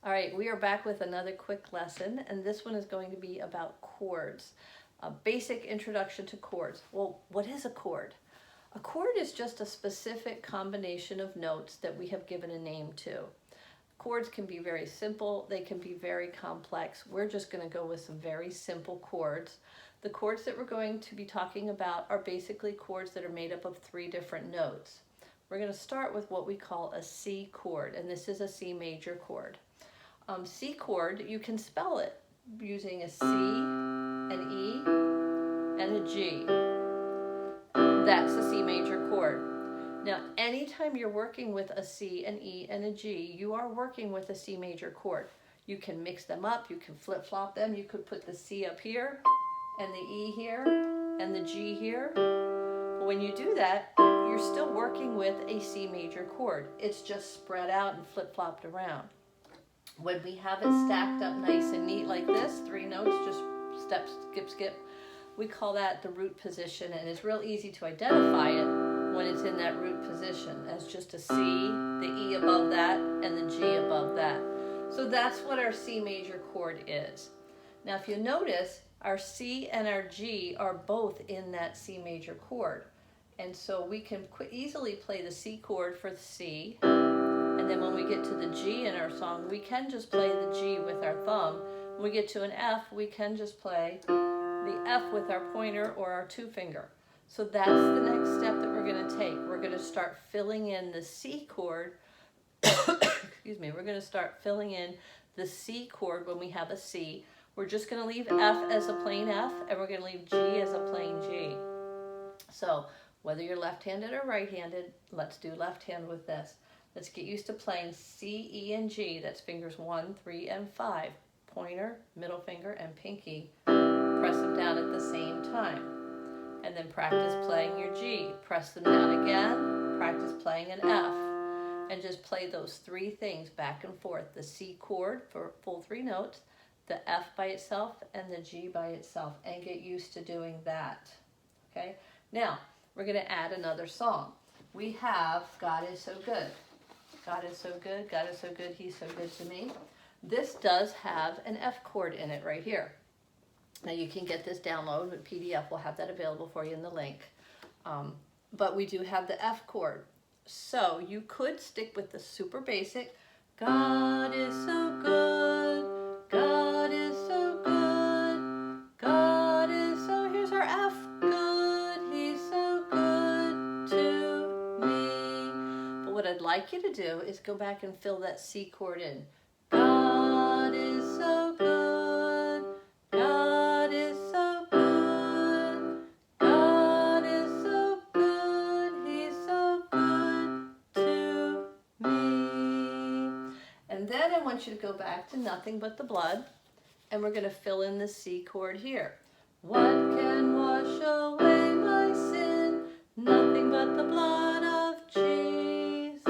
All right, we are back with another quick lesson, and this one is going to be about chords. A basic introduction to chords. Well, what is a chord? A chord is just a specific combination of notes that we have given a name to. Chords can be very simple, they can be very complex. We're just going to go with some very simple chords. The chords that we're going to be talking about are basically chords that are made up of 3 different notes. We're going to start with what we call a C chord, and this is a C major chord. C chord, you can spell it using a C, an E, and a G. That's a C major chord. Now, anytime you're working with a C, an E, and a G, you are working with a C major chord. You can mix them up, you can flip-flop them, you could put the C up here, and the E here, and the G here. But when you do that, you're still working with a C major chord. It's just spread out and flip-flopped around. When we have it stacked up nice and neat like this, 3 notes, just step, skip, skip, we call that the root position, and it's real easy to identify it when it's in that root position as just a C, the E above that, and the G above that. So that's what our C major chord is. Now if you notice, our C and our G are both in that C major chord. And so we can easily play the C chord for the C, and then when we get to the G in our song, we can just play the G with our thumb. When we get to an F, we can just play the F with our pointer or our 2 finger. So that's the next step that we're going to take. We're going to start filling in the C chord. Excuse me. We're going to start filling in the C chord when we have a C. We're just going to leave F as a plain F, and we're going to leave G as a plain G. So whether you're left-handed or right-handed, let's do left hand with this. Let's get used to playing C, E, and G. That's fingers 1, 3, and 5. Pointer, middle finger, and pinky. Press them down at the same time. And then practice playing your G. Press them down again. Practice playing an F. And just play those 3 things back and forth. The C chord for full 3 notes, the F by itself, and the G by itself. And get used to doing that. Okay? Now, we're going to add another song. We have God Is So Good. God is so good, God is so good, He's so good to me. This does have an F chord in it right here. Now you can get this download with PDF. We'll have that available for you in the link. But we do have the F chord. So you could stick with the super basic, God is so good, God is so good, God is so, here's our F, good, He's so good to me. But what I'd like you to do is go back and fill that C chord in. God is so good, God is so good, God is so good, He's so good to me. And then I want you to go back to Nothing But the Blood, and we're going to fill in the C chord here. What can wash away my sin? Nothing but the blood of Jesus.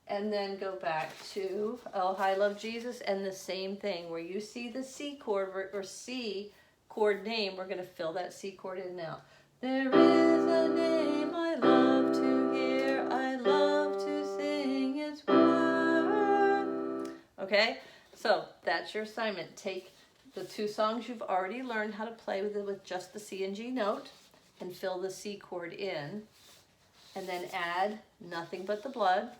And then go back to Oh, I Love Jesus, and the same thing. Where you see the C chord or C chord name, we're going to fill that C chord in now. There is a name I love to hear, I love to sing its word. Okay, so that's your assignment. Take the 2 songs you've already learned how to play with just the C and G note, and fill the C chord in, and then add Nothing But the Blood.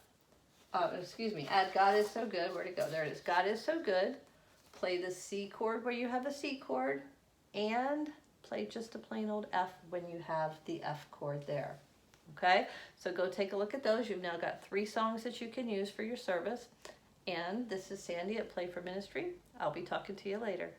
Add God Is So Good. Where'd it go? There it is. God Is So Good. Play the C chord where you have a C chord, and play just a plain old F when you have the F chord there. Okay? So go take a look at those. You've now got 3 songs that you can use for your service. And this is Sandy at Play for Ministry. I'll be talking to you later.